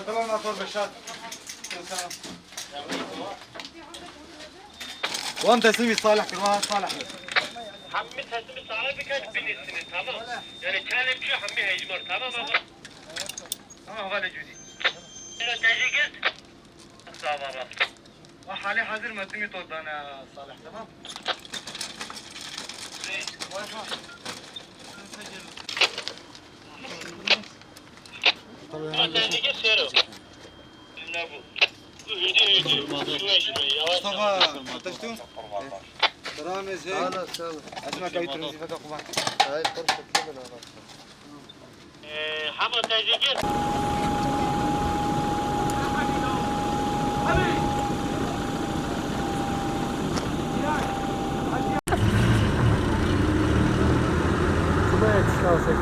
طلع المطور بشات وانت اسمي صالح كمان صالح Hammi tesimi sana birkaç bilirsiniz tamam. Yani kelepçe hammi hecmar tamam ama. تمام غالي جودي Evet tecrübe. Sağ ol. وحالي حاضر مقدمي طول انا صالح تمام Tecrübe sero. Ne bu? مصطفى فتشتوا؟ ترامز هيك اسمع كاي ترمزي فتح قبان هاي فرصة لبنان أصلا. Hamı tecrübe. Şuraya yetişti alsak.